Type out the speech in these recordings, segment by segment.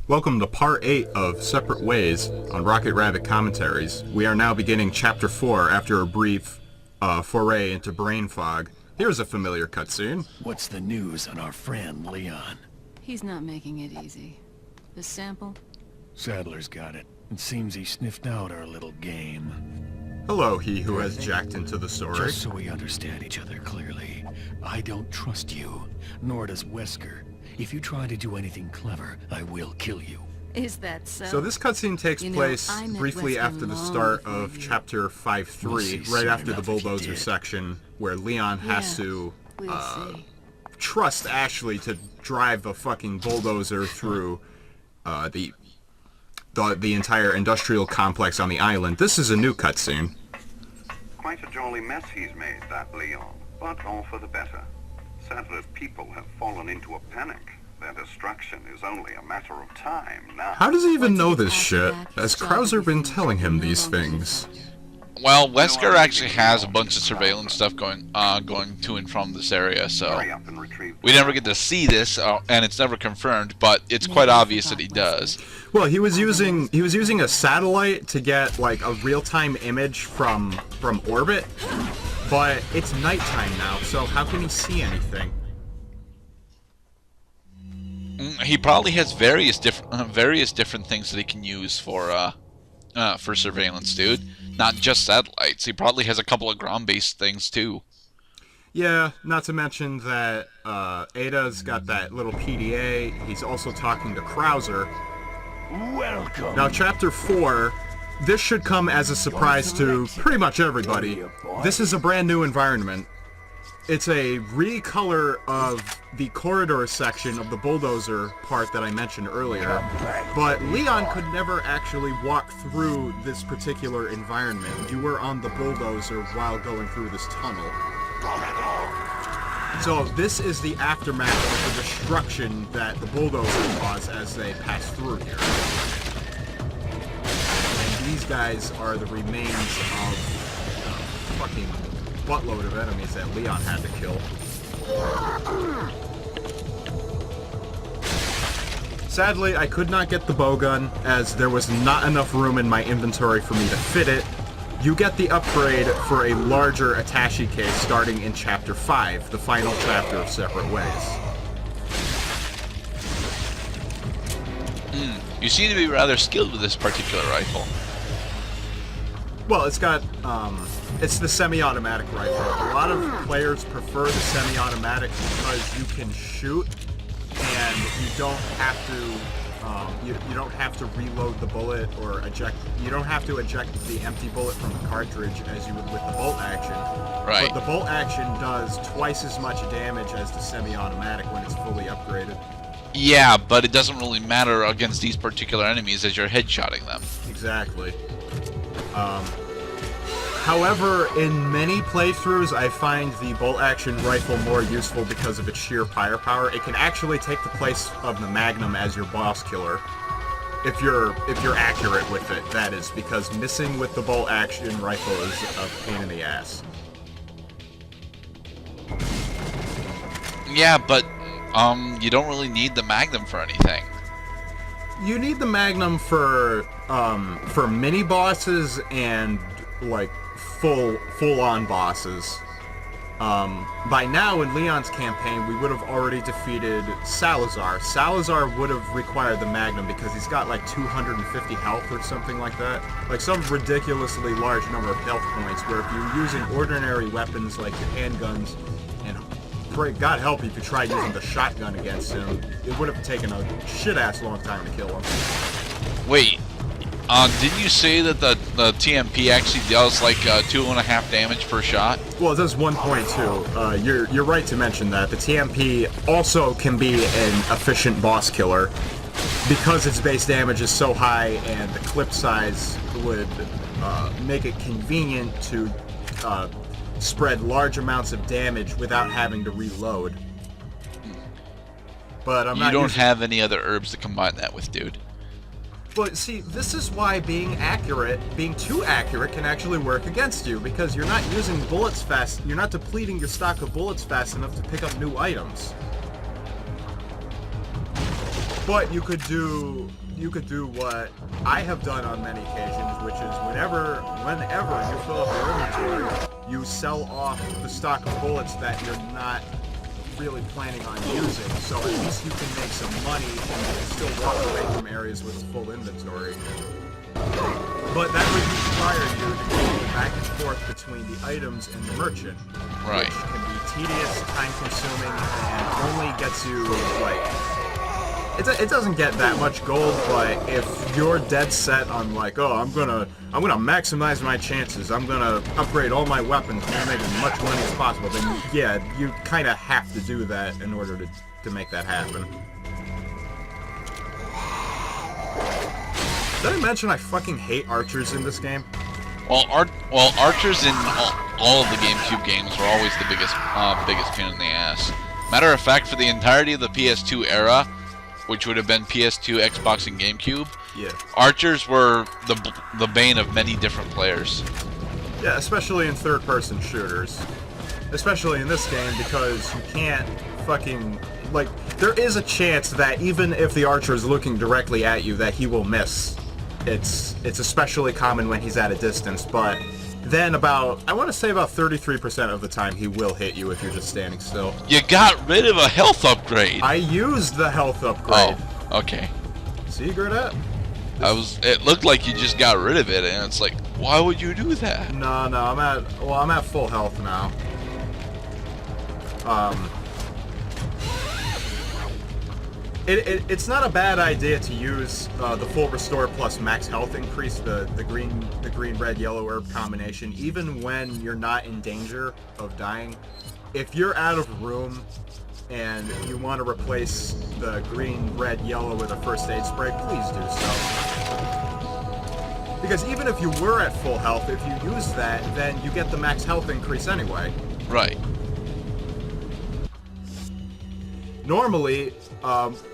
Welcome to Part 8 of Separate Ways on Rocket Rabbit Commentaries. We are now beginning Chapter 4 after a brief foray into brain fog. Here's a familiar cutscene. What's the news on our friend, Leon? He's not making it easy. The sample? Sadler's got it. It seems he sniffed out our little game. Hello, he who has jacked into the story. Just so we understand each other clearly, I don't trust you, nor does Wesker. If you try to do anything clever, I will kill you. Is that so? So this cutscene takes place briefly after the start of Chapter 5-3, right after the bulldozer section, where Leon has to trust Ashley to drive a fucking bulldozer through the entire industrial complex on the island. This is a new cutscene. Quite a jolly mess he's made, that Leon, but all for the better. Sadler's people have fallen into a panic. Their destruction is only a matter of time now. How does he even know this shit? Has Krauser been telling him these things? Well, Wesker actually has a bunch of surveillance stuff going to and from this area, so we never get to see this, and it's never confirmed. But it's quite obvious that he does. Well, he was using a satellite to get like a real-time image from orbit, but it's nighttime now, so how can he see anything? He probably has various different things that he can use for surveillance, dude. Not just satellites. He probably has a couple of ground-based things too. Yeah, not to mention that Ada's got that little PDA. He's also talking to Krauser. Welcome. Now, Chapter 4, this should come as a surprise to pretty much everybody. This is a brand new environment. It's a recolor of the corridor section of the bulldozer part that I mentioned earlier, but Leon could never actually walk through this particular environment. You were on the bulldozer while going through this tunnel. So this is the aftermath of the destruction that the bulldozer caused as they pass through here. And these guys are the remains of fucking buttload of enemies that Leon had to kill. Sadly, I could not get the bowgun, as there was not enough room in my inventory for me to fit it. You get the upgrade for a larger attaché case starting in Chapter 5, the final chapter of Separate Ways. You seem to be rather skilled with this particular rifle. Well, it's got, it's the semi-automatic rifle. A lot of players prefer the semi-automatic because you can shoot, and you don't have to, you don't have to reload the bullet or eject. You don't have to eject the empty bullet from the cartridge as you would with the bolt action. Right. But the bolt action does twice as much damage as the semi-automatic when it's fully upgraded. Yeah, but it doesn't really matter against these particular enemies as you're headshotting them. Exactly. However, in many playthroughs, I find the bolt-action rifle more useful because of its sheer firepower. It can actually take the place of the Magnum as your boss killer, if you're accurate with it. That is, because missing with the bolt-action rifle is a pain in the ass. Yeah, but you don't really need the Magnum for anything. You need the Magnum for mini bosses and like full-on bosses. By now in Leon's campaign, we would have already defeated Salazar. Salazar would have required the Magnum because he's got like 250 health or something like that. Like some ridiculously large number of health points, where if you're using ordinary weapons like your handguns, and God help you if you tried using the shotgun against him, it would have taken a shit-ass long time to kill him. Wait. Didn't you say that the TMP actually does like 2.5 damage per shot? Well, it does 1.2. You're right to mention that. The TMP also can be an efficient boss killer because its base damage is so high and the clip size would make it convenient to spread large amounts of damage without having to reload. But I'm not. You don't have any other herbs to combine that with, dude. But see, this is why being too accurate can actually work against you, because you're not using bullets fast, you're not depleting your stock of bullets fast enough to pick up new items. But you could do what I have done on many occasions, which is whenever you fill up your inventory, you sell off the stock of bullets that you're not really planning on using, so at least you can make some money and still walk away from areas with a full inventory. But that would require you to go back and forth between the items and the merchant. Right. Which can be tedious, time-consuming, and only gets you, like... It doesn't get that much gold, but if you're dead set on, like, oh, I'm gonna maximize my chances, I'm gonna upgrade all my weapons and make as much money as possible, then, yeah, you kind of have to do that in order to make that happen. Did I mention I fucking hate archers in this game? Well, archers in all of the GameCube games were always the biggest pain in the ass. Matter of fact, for the entirety of the PS2 era, which would have been PS2, Xbox, and GameCube, yeah, archers were the bane of many different players. Yeah, especially in third-person shooters. Especially in this game, because you can't fucking... Like, there is a chance that even if the archer is looking directly at you, that he will miss. It's especially common when he's at a distance, but then I want to say about 33% of the time he will hit you if you're just standing still. You got rid of a health upgrade! I used the health upgrade. Oh, okay. See, Gradette? It looked like you just got rid of it, and it's like, why would you do that? No, I'm at full health now. It's not a bad idea to use the full restore plus max health increase, the green red yellow herb combination, even when you're not in danger of dying. If you're out of room and you want to replace the green red yellow with a first aid spray, please do so. Because even if you were at full health, if you use that, then you get the max health increase anyway. Right. Normally,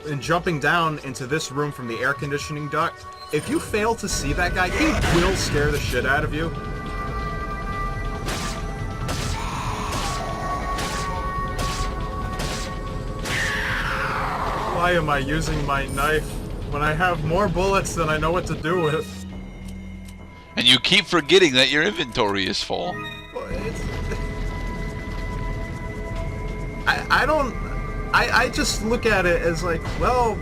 in jumping down into this room from the air conditioning duct, if you fail to see that guy, he will scare the shit out of you. Why am I using my knife when I have more bullets than I know what to do with? And you keep forgetting that your inventory is full. I just look at it as like, well,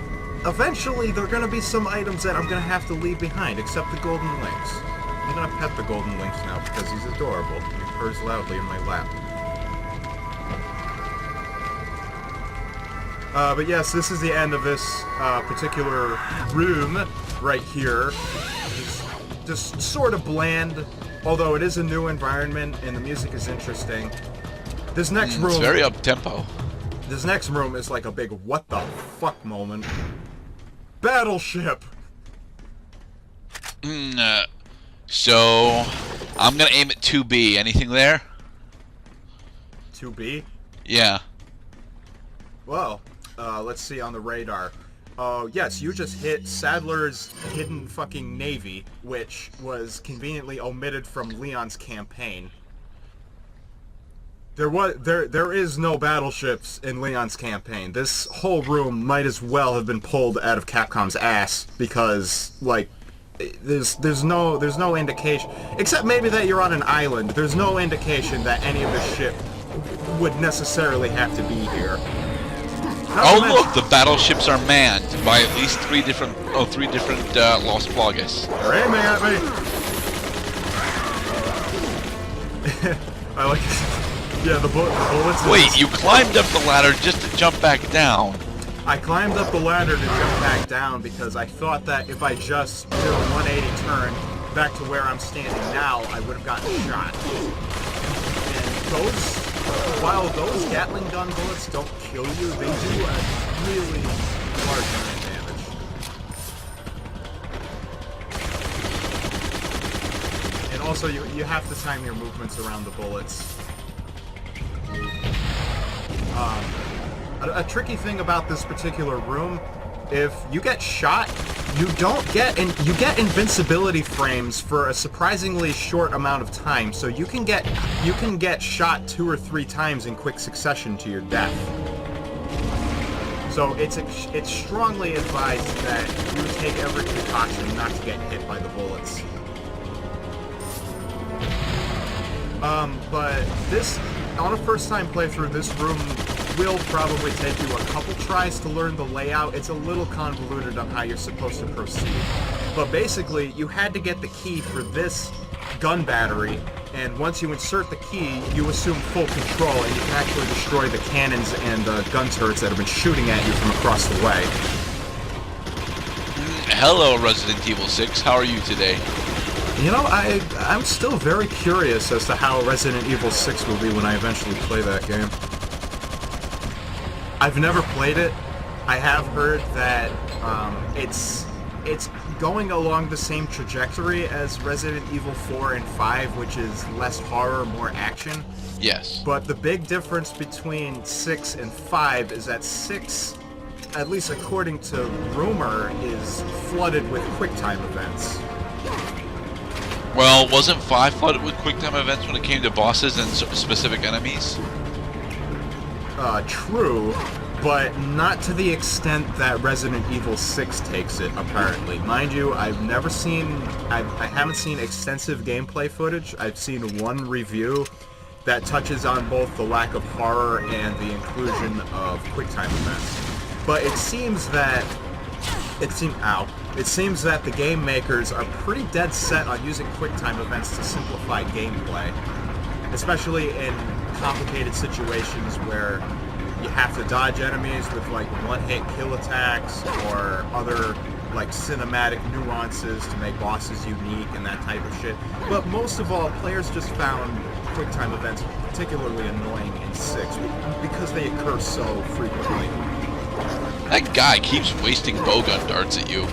eventually there are going to be some items that I'm going to have to leave behind, except the golden lynx. I'm going to pet the golden lynx now because he's adorable. He purrs loudly in my lap. But yes, this is the end of this particular room right here. It's just sort of bland, although it is a new environment and the music is interesting. This next room... It's very up-tempo. This next room is like a big what the fuck moment. Battleship! So, I'm gonna aim at 2B. Anything there? 2B? Yeah. Well, let's see on the radar. Yes, you just hit Sadler's hidden fucking navy, which was conveniently omitted from Leon's campaign. There is no battleships in Leon's campaign. This whole room might as well have been pulled out of Capcom's ass because, like, there's no indication, except maybe that you're on an island. There's no indication that any of this shit would necessarily have to be here. Oh look, the battleships are manned by at least three different Los Plagas. They're aiming at me. I like. Yeah, the bullets... Wait, you climbed up the ladder just to jump back down. I climbed up the ladder to jump back down because I thought that if I just did a 180 turn back to where I'm standing now, I would have gotten shot. And while those Gatling gun bullets don't kill you, they do a really large amount of damage. And also, you have to time your movements around the bullets. A tricky thing about this particular room, if you get shot, you get invincibility frames for a surprisingly short amount of time, so you can get shot 2 or 3 times in quick succession to your death. So it's strongly advised that you take every precaution not to get hit by the bullets. But this, on a first-time playthrough, this room will probably take you a couple tries to learn the layout. It's a little convoluted on how you're supposed to proceed. But basically, you had to get the key for this gun battery, and once you insert the key, you assume full control, and you can actually destroy the cannons and gun turrets that have been shooting at you from across the way. Hello, Resident Evil 6. How are you today? You know, I'm still very curious as to how Resident Evil 6 will be when I eventually play that game. I've never played it. I have heard that it's going along the same trajectory as Resident Evil 4 and 5, which is less horror, more action. Yes. But the big difference between 6 and 5 is that 6, at least according to rumor, is flooded with QuickTime events. Well, wasn't 5 flooded with QuickTime events when it came to bosses and specific enemies? True, but not to the extent that Resident Evil 6 takes it, apparently. Mind you, I haven't seen extensive gameplay footage. I've seen one review that touches on both the lack of horror and the inclusion of QuickTime events. But it seems that the game makers are pretty dead set on using QuickTime events to simplify gameplay, especially in complicated situations where you have to dodge enemies with like one-hit kill attacks or other like cinematic nuances to make bosses unique and that type of shit. But most of all, players just found QuickTime events particularly annoying in 6 because they occur so frequently. That guy keeps wasting bowgun darts at you.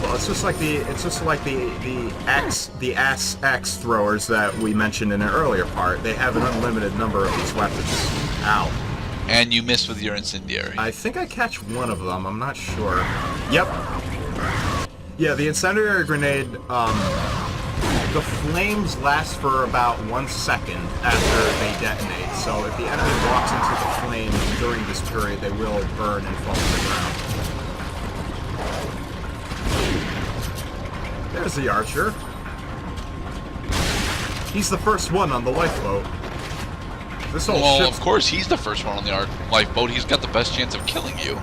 Well, it's just like the axe throwers that we mentioned in an earlier part. They have an unlimited number of these weapons. Ow. And you miss with your incendiary. I think I catch one of them. I'm not sure. Yep. Yeah, the incendiary grenade. The flames last for about 1 second after they detonate. So if the enemy walks into the flame during this period, they will burn and fall to the ground. There's the archer. He's the first one on the lifeboat. This whole Well, ship's... of course, he's the first one on the lifeboat. He's got the best chance of killing you.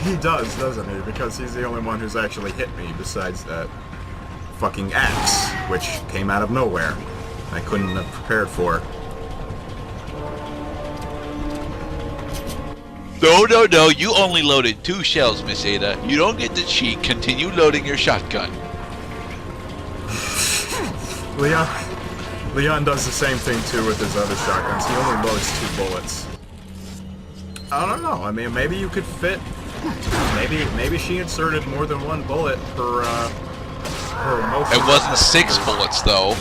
He does, doesn't he? Because he's the only one who's actually hit me besides that fucking axe, which came out of nowhere. I couldn't have prepared for. No, you only loaded 2 shells, Miss Ada. You don't get to cheat. Continue loading your shotgun. Leon does the same thing too with his other shotguns. He only loads 2 bullets. I don't know. I mean, maybe you could fit. Maybe she inserted more than 1 bullet per motion. It wasn't 6 bullets though.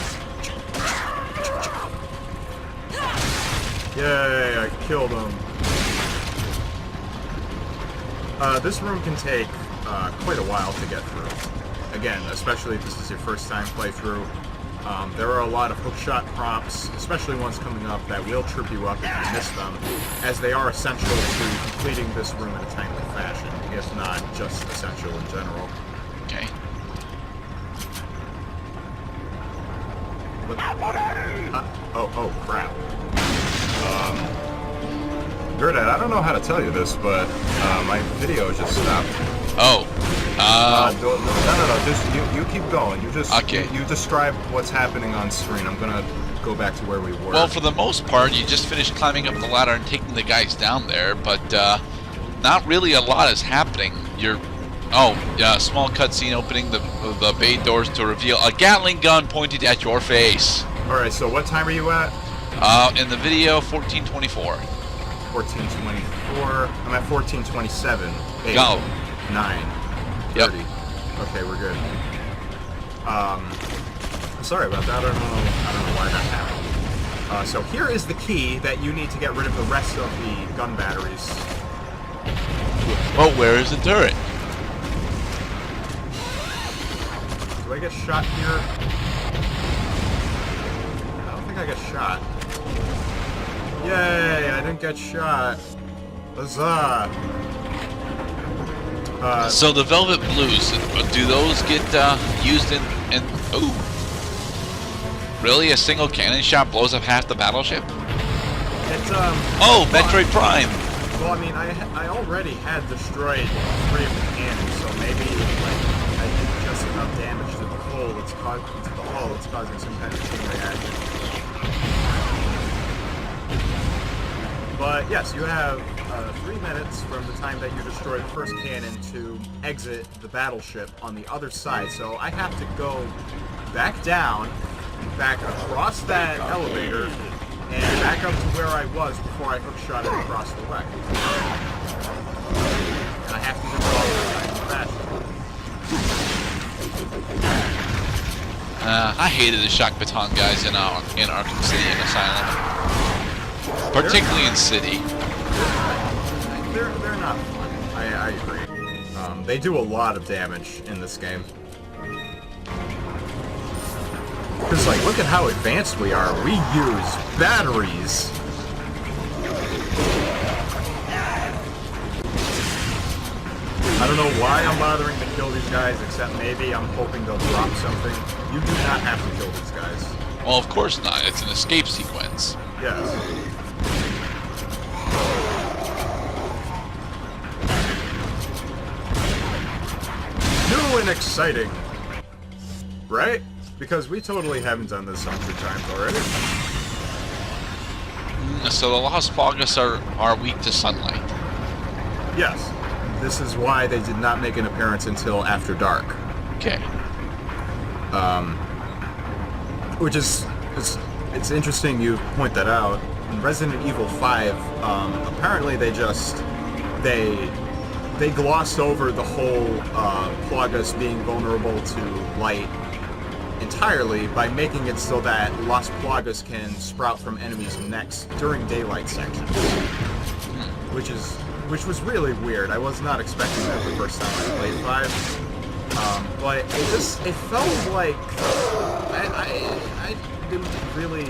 Yay! I killed him. This room can take quite a while to get through. Again, especially if this is your first time playthrough. There are a lot of hookshot prompts, especially ones coming up, that will trip you up if you miss them, as they are essential to completing this room in a timely fashion, if not just essential in general. Okay. But, oh crap. Gerdad, I don't know how to tell you this, but my video just stopped. Oh. No. Just you keep going. You just okay. You describe what's happening on screen. I'm gonna go back to where we were. Well, for the most part, you just finished climbing up the ladder and taking the guys down there, but not really a lot is happening. Small cutscene opening the bay doors to reveal a Gatling gun pointed at your face. All right. So what time are you at? In the video, 14:24. 14:24. I'm at 14:27. 8, Go. 9. 30. Yep. Okay, we're good. Sorry about that. I don't know why that happened. So here is the key that you need to get rid of the rest of the gun batteries. Well, where is the turret? Do I get shot here? I don't think I get shot. Yay! I didn't get shot. Huzzah! So the Velvet Blues, do those get used in? Ooh, really? A single cannon shot blows up half the battleship? It's Oh, Metroid Prime. Well, I mean, I already had destroyed 3 of the cannons, so maybe like I did just enough damage to the hull. It's causing some kind of chain reaction. But yes, you have 3 minutes from the time that you destroy the first cannon to exit the battleship on the other side. So I have to go back down, back across that elevator, and back up to where I was before I hookshot it across the wreck. And I have to do it all the time fast. I hated the shock baton guys in Arkham City and Asylum, particularly in City. They're not fun. I agree. They do a lot of damage in this game. Because, like, look at how advanced we are. We use batteries. I don't know why I'm bothering to kill these guys, except maybe I'm hoping they'll drop something. You do not have to kill these guys. Well, of course not. It's an escape sequence. Yes. New and exciting. Right? Because we totally haven't done this 100 times already. So the Lost Plagas are weak to sunlight. Yes. This is why they did not make an appearance until after dark. Okay. Which is, it's interesting you point that out. In Resident Evil 5, apparently they glossed over the whole Plagas being vulnerable to light entirely by making it so that Las Plagas can sprout from enemies' necks during daylight sections. Which was really weird. I was not expecting that the first time I played 5. But it felt like I didn't really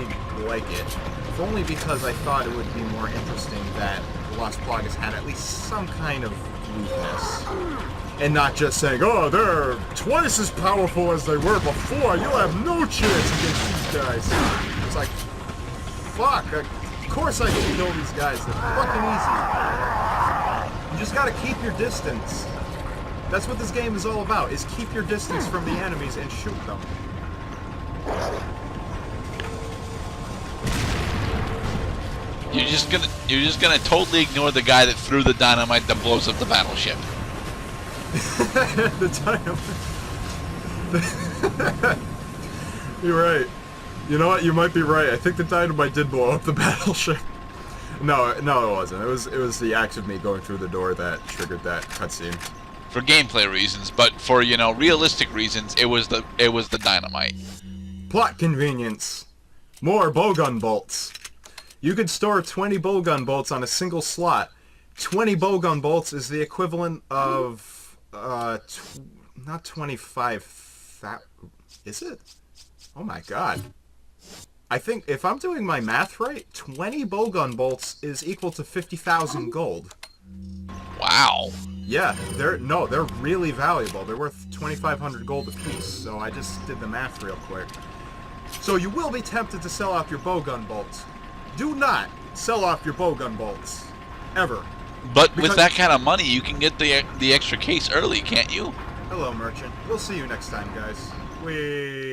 like it. If only because I thought it would be more interesting that Las Plagas had at least some kind of weakness. And not just saying, oh, they're twice as powerful as they were before. You'll have no chance against these guys. It's like, fuck. Of course I can kill these guys. They're fucking easy. You just gotta keep your distance. That's what this game is all about, is keep your distance from the enemies and shoot them. You're just gonna totally ignore the guy that threw the dynamite that blows up the battleship. The dynamite. You're right. You know what? You might be right. I think the dynamite did blow up the battleship. No, it wasn't. It was the act of me going through the door that triggered that cutscene. For gameplay reasons, but for realistic reasons, it was the dynamite. Plot convenience. More bowgun bolts. You could store 20 bowgun bolts on a single slot. 20 bowgun bolts is the equivalent of not 25. Is it? Oh my god. I think if I'm doing my math right, 20 bowgun bolts is equal to 50,000 gold. Wow. Yeah, they're really valuable. They're worth 2,500 gold apiece, so I just did the math real quick. So you will be tempted to sell off your bowgun bolts. Do not sell off your bowgun bolts. Ever. But with that kind of money, you can get the extra case early, can't you? Hello, merchant. We'll see you next time, guys. We...